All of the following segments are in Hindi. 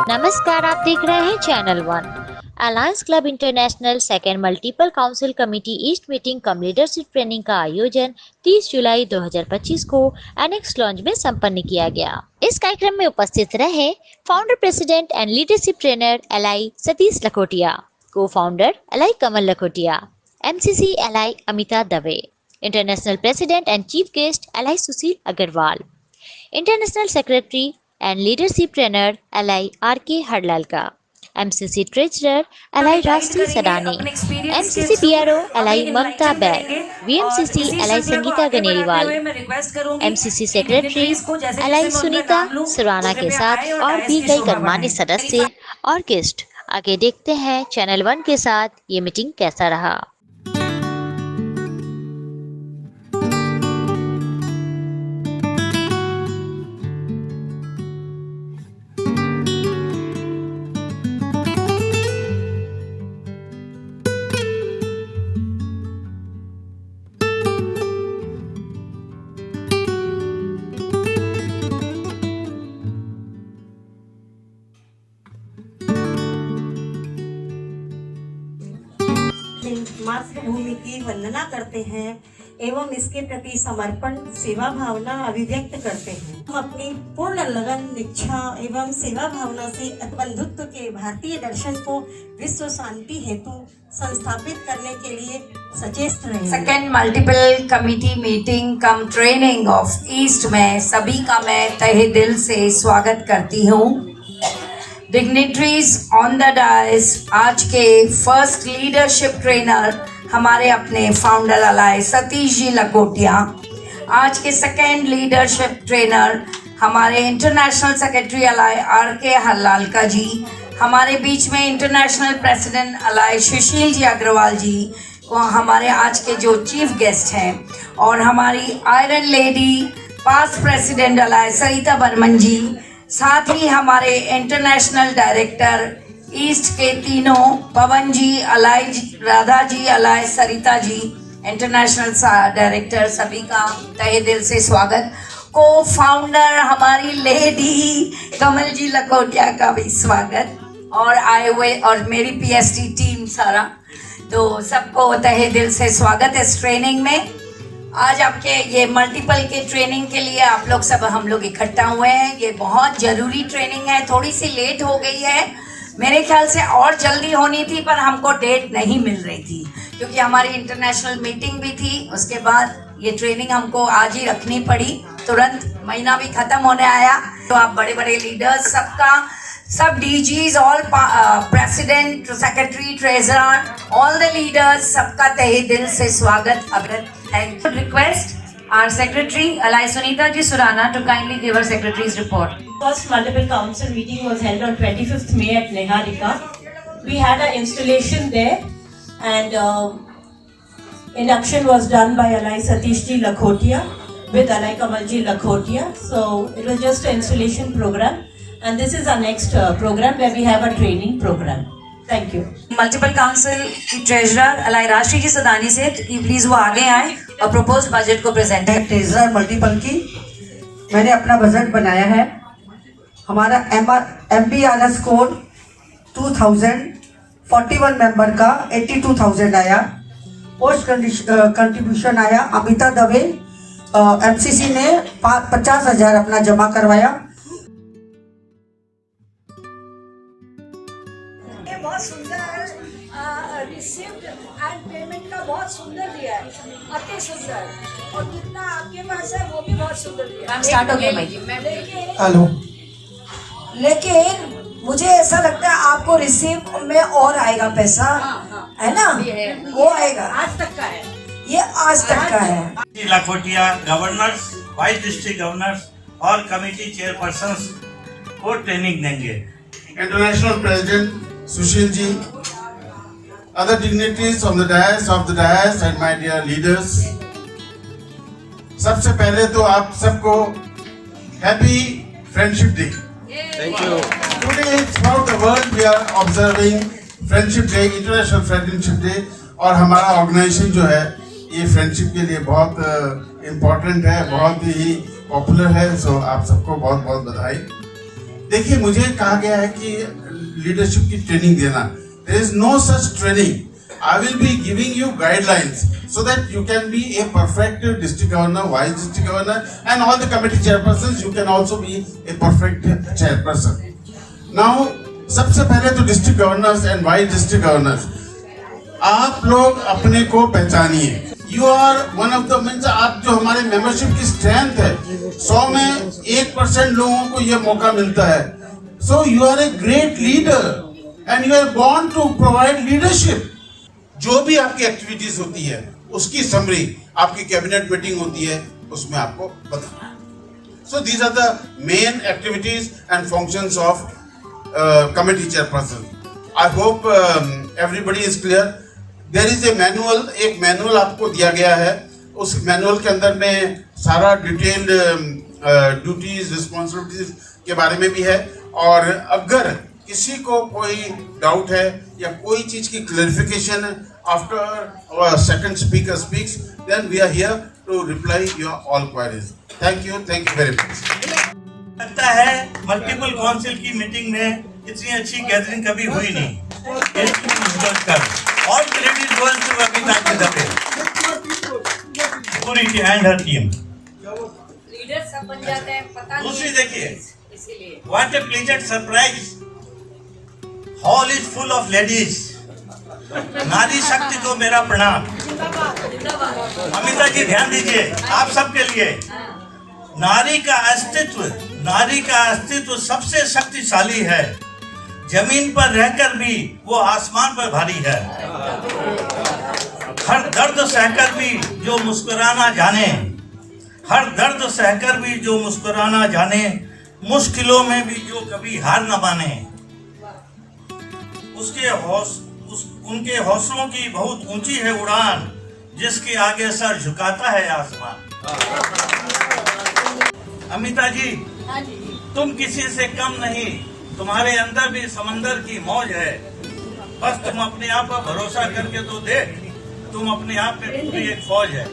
नमस्कार, आप देख रहे हैं channel one. Alliance club international second multiple council committee east meeting cum leadership training का आयोजन 30 जुलाई 2025 को एनेक्स लॉन्ज में संपन्न किया गया। इस कार्यक्रम में उपस्थित रहे founder president and leadership trainer LI Satish Lakhotia, co-founder LI Kamal Lakhotia, MCC LI Amita Dave, international president and chief guest LI Sushil Agarwal, international secretary and leadership trainer LI RK Harlalka, MCC treasurer LI Rashtriya Sadani, MCC PRO LI Mamta Bag, VMCC LI Sangeeta Ganeriwal, MCC secretary LI Sunita Surana के साथ और भी कई गणमान्य सदस्य और गेस्ट। आगे देखते हैं चैनल वन के साथ ये मीटिंग कैसा रहा। मातृभूमि की वंदना करते हैं एवं इसके प्रति समर्पण सेवा भावना अभिव्यक्त करते हैं। हम अपनी पूर्ण लगन, इच्छा एवं सेवा भावना से बंधुत्व के भारतीय दर्शन को विश्व शांति हेतु संस्थापित करने के लिए सचेत रहेंगे। Second multiple committee meeting come training of east में सभी का मैं तहे दिल से स्वागत करती हूँ। डिग्निटरीज ऑन द डायस, आज के फर्स्ट लीडरशिप ट्रेनर हमारे अपने फाउंडर एलआई सतीश जी लखोटिया, आज के सेकेंड लीडरशिप ट्रेनर हमारे international secretary LI RK Harlalka ji, हमारे बीच में international president LI Sushil ji Agarwal ji, हमारे आज के जो चीफ गेस्ट हैं, और हमारी iron lady past president LI Sarita Barman ji, साथ ही हमारे इंटरनेशनल डायरेक्टर ईस्ट के तीनों Pawan ji, ally Radha ji, ally Sarita ji, international director, सभी का तहे दिल से स्वागत। को फाउंडर हमारी लेडी कमल जी लखोटिया का भी स्वागत, और आए हुए और मेरी पीएसटी टीम सारा, तो सबको तहे दिल से स्वागत इस ट्रेनिंग में। आज आपके ये मल्टीपल के ट्रेनिंग के लिए आप लोग सब हम लोग इकट्ठा हुए हैं। ये बहुत ज़रूरी ट्रेनिंग है, थोड़ी सी लेट हो गई है, मेरे ख्याल से और जल्दी होनी थी, पर हमको डेट नहीं मिल रही थी क्योंकि हमारी इंटरनेशनल मीटिंग भी थी। उसके बाद ये ट्रेनिंग हमको आज ही रखनी पड़ी, तुरंत महीना भी ख़त्म होने आया। तो आप बड़े बड़े लीडर्स सबका, सब disease, all president, secretary, treasurer, all the leaders, सबका तहे दिल से स्वागत। Thank you. Request our secretary, Alai Sunita ji Surana, to kindly give her secretary's report. First multiple council meeting was held on 25th May at Niharika. We had an installation there, and induction was done by Alai Satish ji Lakhotia with Alai Kamal ji Lakhotia. So it was just an installation program, and this is our next program where we have a training program. Thank you. Multiple council की ट्रेजरर एलआई राष्ट्रीय जी सदानी से प्लीज वो आगे आए और प्रपोज बजट को प्रेजेंट है। ट्रेजरर मल्टीपल की मैंने अपना बजट बनाया है। हमारा MBRS कोड 2000 41 मेंबर का 82,000 आया। पोस्ट कंट्रीब्यूशन आया, अमिता दवे MCC ने 50,000 अपना जमा करवाया। बहुत सुंदर रिसिप्ट एंड पेमेंट का बहुत सुंदर दिया है, अति सुंदर, और जितना आपके पास है वो भी बहुत सुंदर दिया है। स्टार्ट हो गया भाई। हेलो। लेकिन मुझे ऐसा लगता है आपको रिसिप्ट में और आएगा पैसा, है ना? वो आएगा, आज तक का है ये, आज तक का है। Lakhotia governors, vice district governors और कमेटी चेयरपर्सन्स को ट्रेनिंग देंगे। International president Sushil ji, other dignitaries on the dais and my dear leaders, सबसे पहले तो आप सबको happy friendship day. Thank you. Today throughout the world we are observing friendship day, international friendship day, और हमारा ऑर्गेनाइजेशन जो है ये फ्रेंडशिप के लिए बहुत इम्पोर्टेंट है, बहुत ही पॉपुलर है। सो आप सबको बहुत बहुत बधाई। देखिए, मुझे कहा गया है कि लीडरशिप की ट्रेनिंग देना. There is no such training. I will be giving you guidelines so that you can be a perfect district governor, vice district governor, and all the committee chairpersons. You can also be a perfect chairperson. Now, सबसे पहले तो district governors and vice district governors, आप लोग अपने को पहचानिए. You are one of the means, आप जो हमारे मेंबरशिप की स्ट्रेंथ है, 100 में 1% लोगों को ये मौका मिलता है. So you are a great leader and you are born to provide leadership. जो भी आपकी एक्टिविटीज होती है उसकी समरी आपकी कैबिनेट मीटिंग होती है, उसमें आपको बताना. So these are the main activities and functions of committee chairperson. I hope everybody is clear. There is a manual, एक मैनुअल आपको दिया गया है. उस मैनुअल के अंदर में सारा डिटेल्ड ड्यूटीज रिस्पॉन्सिबिलिटीज के बारे में भी है. और अगर किसी को कोई डाउट है या कोई चीज की clarification after second speaker speaks, then we are here to reply your all queries. Thank you very much. लगता है मल्टीपल काउंसिल की मीटिंग में इतनी अच्छी गैदरिंग कभी हुई नहीं. All credit goes to Amita ji Dave, पूरी एंड हर टीम. लीडर सब बन जाते हैं, पता नहीं. दूसरी देखिए, इसीलिए what A pleasant surprise. Hall is full of ladies. नारी शक्ति को मेरा प्रणाम. अमिता जी ध्यान दीजिए, आप सबके लिए. नारी का अस्तित्व सबसे शक्तिशाली है. जमीन पर रहकर भी वो आसमान पर भारी है. हर दर्द सहकर भी जो मुस्कुराना जाने, मुश्किलों में भी जो कभी हार न माने. उनके हौसलों की बहुत ऊंची है उड़ान, जिसके आगे सर झुकाता है आसमान. अमिता जी, तुम किसी से कम नहीं. तुम्हारे अंदर भी समंदर की मौज है. बस तुम अपने आप पर भरोसा करके तो देख, तुम अपने आप में पूरी एक फौज है.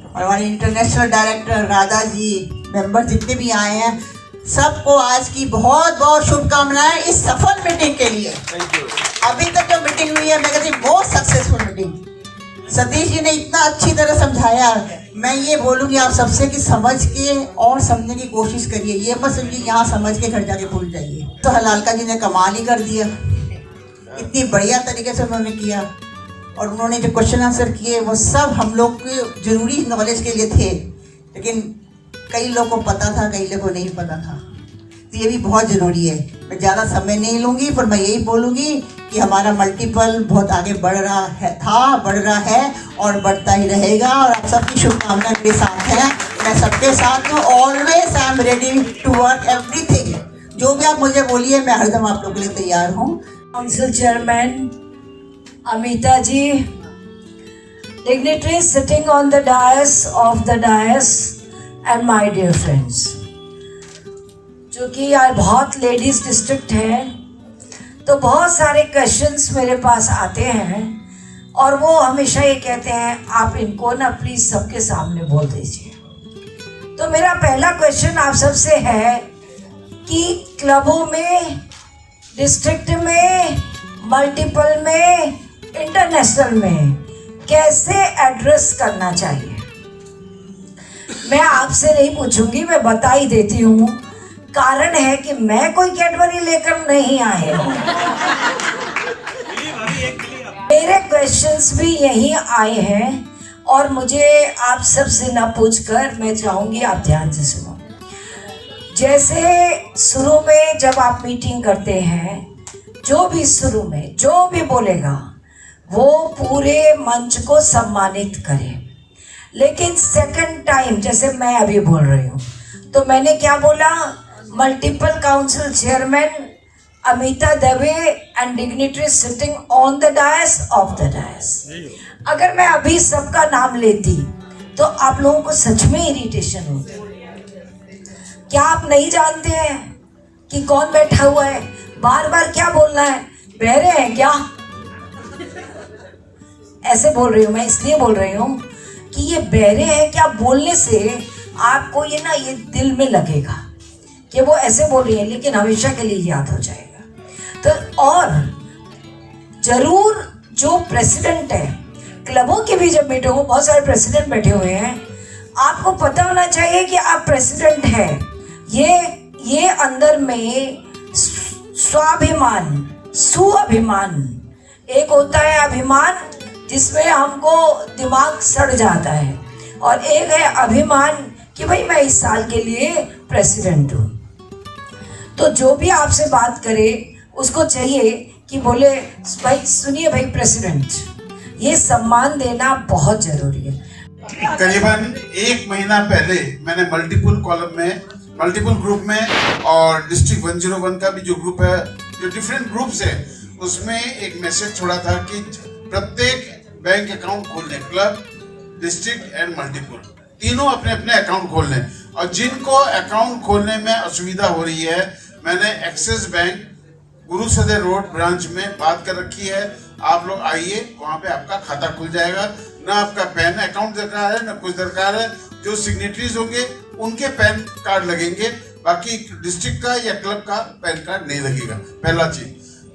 और हमारे international director Radha ji, member जितने भी आए हैं, सबको आज की बहुत बहुत शुभकामनाएं इस सफल मीटिंग के लिए. अभी तक जो मीटिंग हुई है, मैं कहती हूँ बहुत सक्सेसफुल मीटिंग. सतीश जी ने इतना अच्छी तरह समझाया. मैं ये बोलूँगी आप सबसे कि समझ के और समझने की कोशिश करिए. ये मत समझिए यहाँ समझ के घर जाके भूल जाइए. तो हलालका जी ने कमाल ही कर दिया. इतनी बढ़िया तरीके से उन्होंने किया. और उन्होंने जो क्वेश्चन आंसर किए वो सब हम लोग के जरूरी नॉलेज के लिए थे, लेकिन कई लोगों को पता था, कई लोगों को नहीं पता था. तो ये भी बहुत ज़रूरी है. मैं ज़्यादा समय नहीं लूँगी, पर मैं यही बोलूँगी कि हमारा मल्टीपल बहुत आगे बढ़ रहा है और बढ़ता ही रहेगा. और आप सबकी शुभकामनाएं मेरे साथ हैं. मैं सबके साथ हूँ. Always I am ready to work everything. जो भी आप मुझे बोलिए, मैं हरदम आप लोगों के लिए तैयार हूँ. Council chairman Amita ji, dignitaries sitting on the dais and my dear friends. चूँकि यार बहुत लेडीज डिस्ट्रिक्ट है, तो बहुत सारे क्वेश्चंस मेरे पास आते हैं और वो हमेशा ये कहते हैं आप इनको ना प्लीज सबके सामने बोल दीजिए. तो मेरा पहला क्वेश्चन आप सबसे है कि क्लबों में, डिस्ट्रिक्ट में, मल्टीपल में, इंटरनेशनल में कैसे एड्रेस करना चाहिए. मैं आपसे नहीं पूछूंगी, मैं बता ही देती हूँ. कारण है कि मैं कोई कैडबरी लेकर नहीं आए हूँ. मेरे क्वेश्चंस भी यही आए हैं और मुझे आप सबसे ना पूछकर मैं चाहूँगी आप ध्यान से सुनो. जैसे शुरू में जब आप मीटिंग करते हैं, जो भी शुरू में जो भी बोलेगा वो पूरे मंच को सम्मानित करे. लेकिन सेकंड टाइम जैसे मैं अभी बोल रही हूँ, तो मैंने क्या बोला, multiple council chairman Amita Dave and dignitary sitting on the dais of the dais. अगर मैं अभी सबका नाम लेती तो आप लोगों को सच में इरिटेशन होती. क्या आप नहीं जानते हैं कि कौन बैठा हुआ है? बार बार क्या बोलना है? बहरे हैं क्या? ऐसे बोल रही हूँ मैं, इसलिए बोल रही हूँ कि ये बहरे हैं क्या बोलने से आपको ये दिल में लगेगा कि वो ऐसे बोल रही है, लेकिन हमेशा के लिए याद हो जाएगा। तो और जरूर जो प्रेसिडेंट है, क्लबों की भी जब मीटिंग हो, बहुत सारे प्रेसिडेंट बैठे हुए हैं, आपको पता होना चाहिए कि आप प्रेसिडेंट हैं। ये अंदर में स्वाभिमान, सुअभिमान, एक होता है अभिमान जिसमें हमको दिमाग सड़ जाता है, और एक है अभिमान कि भाई मैं इस साल के लिए प्रेसिडेंट हूँ। तो जो भी आपसे बात करे उसको चाहिए कि बोले भाई सुनिए भाई प्रेसिडेंट, ये सम्मान देना बहुत जरूरी है। करीबन 1 महीना पहले मैंने मल्टीपल ग्रुप में और डिस्ट्रिक्ट 101 का भी जो ग्रुप है, जो डिफरेंट ग्रुप्स है, उसमें एक मैसेज छोड़ा था कि प्रत्येक बैंक अकाउंट खोलने, क्लब, डिस्ट्रिक्ट एंड मल्टीपल, तीनों अपने अपने अकाउंट खोल लें। और जिनको अकाउंट खोलने में असुविधा हो रही है, मैंने एक्सिस बैंक गुरुसदय रोड ब्रांच में बात कर रखी है। आप लोग आइए, वहाँ पे आपका खाता खुल जाएगा। ना आपका पैन अकाउंट दरकार है, ना कुछ दरकार है। जो सिग्नेटरीज होंगे उनके पैन कार्ड लगेंगे, बाकी डिस्ट्रिक्ट का या क्लब का पैन कार्ड नहीं लगेगा। पहला चीज।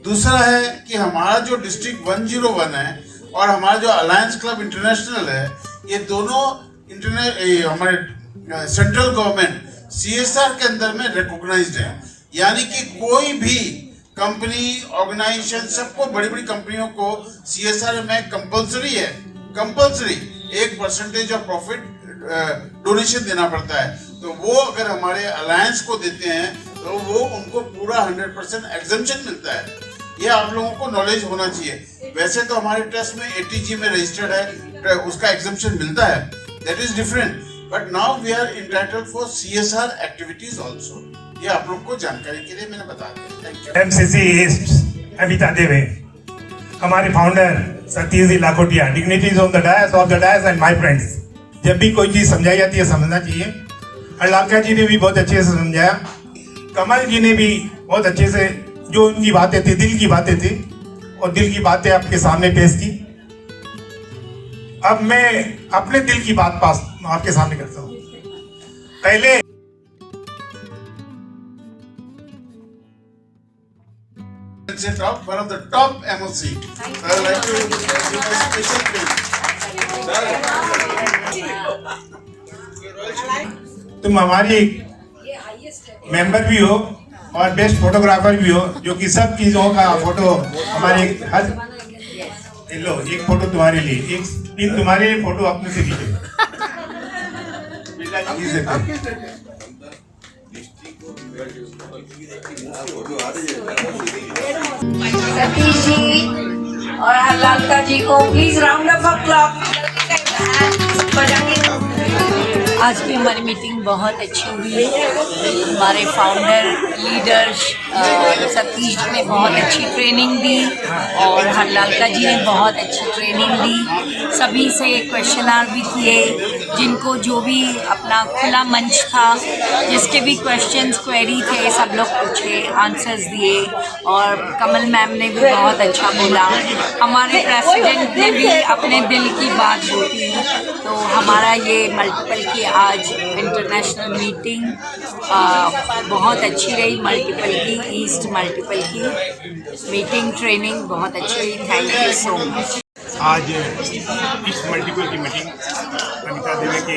दूसरा है कि हमारा जो डिस्ट्रिक्ट 101 है और हमारा जो अलायंस क्लब इंटरनेशनल है, ये दोनों हमारे सेंट्रल गवर्नमेंट CSR के अंदर में रिकॉग्नाइज्ड है। यानी कि कोई भी कंपनी, ऑर्गेनाइजेशन, सबको, बड़ी बड़ी कंपनियों को CSR में कंपलसरी 1% ऑफ प्रॉफिट डोनेशन देना पड़ता है। तो वो अगर हमारे अलायंस को देते हैं तो वो उनको पूरा 100% एग्जम्पशन मिलता है। ये आप लोगों को नॉलेज होना चाहिए। वैसे तो हमारे ट्रस्ट में ATG में रजिस्टर्ड है, उसका एग्जम्पशन मिलता है, that is different, but now we are entitled for CSR activities also. ये आप लोग को जानकारी के लिए मैंने बता दिया। Thank you. MCC east Avita Deve, हमारे founder Satish ji Lakhotia, dignities of the dais and my friends. जब भी कोई चीज समझाई जाती है समझना चाहिए। हरलालका जी ने भी बहुत अच्छे से समझाया, कमल जी ने भी बहुत अच्छे से, जो उनकी बातें थी, दिल की बातें थी, और दिल की बातें आपके सामने पेश की। अब मैं अपने दिल की बात आपके सामने करता हूँ। पहले one of the top MOC. So I would like to give a special praise. तुम हमारी मेंबर भी हो और बेस्ट फोटोग्राफर भी हो, जो कि सब चीजों का फोटो हमारे हर, लो एक फोटो तुम्हारे लिए, एक पिन तुम्हारे लिए, फोटो अपने से खींचो। सतीश जी और हरलालका जी को प्लीज राउंड ऑफ अप्लॉज बजाएंगे। आज की हमारी मीटिंग बहुत अच्छी हुई। हमारे फाउंडर लीडर सतीश जी ने बहुत अच्छी ट्रेनिंग दी और हरलालका जी ने बहुत अच्छी ट्रेनिंग दी। सभी से क्वेश्चन आंसर भी किए, जिनको जो भी अपना खुला मंच था, जिसके भी क्वेश्चंस क्वेरी थे, सब लोग पूछे, आंसर्स दिए। और कमल मैम ने भी बहुत अच्छा बोला। हमारे प्रेसिडेंट ने भी अपने दिल की बात बोली। तो हमारा ये मल्टीपल की आज इंटरनेशनल मीटिंग बहुत अच्छी रही। मल्टीपल की, ईस्ट मल्टीपल की मीटिंग, ट्रेनिंग बहुत अच्छी रही। Thank you so much. आज ईस्ट मल्टीपल की मीटिंग अमिता देवी के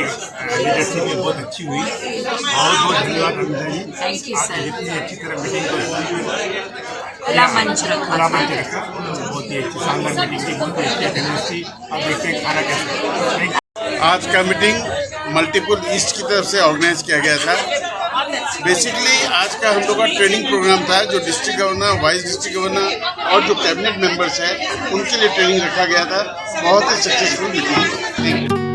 लीडरशिप में बहुत अच्छी हुई। बहुत धन्यवाद Amita ji. Thank you sir. इतनी अच्छी तरह मीटिंग को खुला मंच रखा। बहुत ही अच्छी शानदार मीटिंग थी, बहुत अच्छी अटेंडेंस थी। अब देखते हैं खाना कैसे। आज का मीटिंग मल्टीपल ईस्ट की तरफ से ऑर्गेनाइज किया गया था। बेसिकली आज का हम लोग का ट्रेनिंग प्रोग्राम था, जो district governor, vice district governor और जो कैबिनेट मेंबर्स हैं उनके लिए ट्रेनिंग रखा गया था। बहुत ही सक्सेसफुल मीटिंग।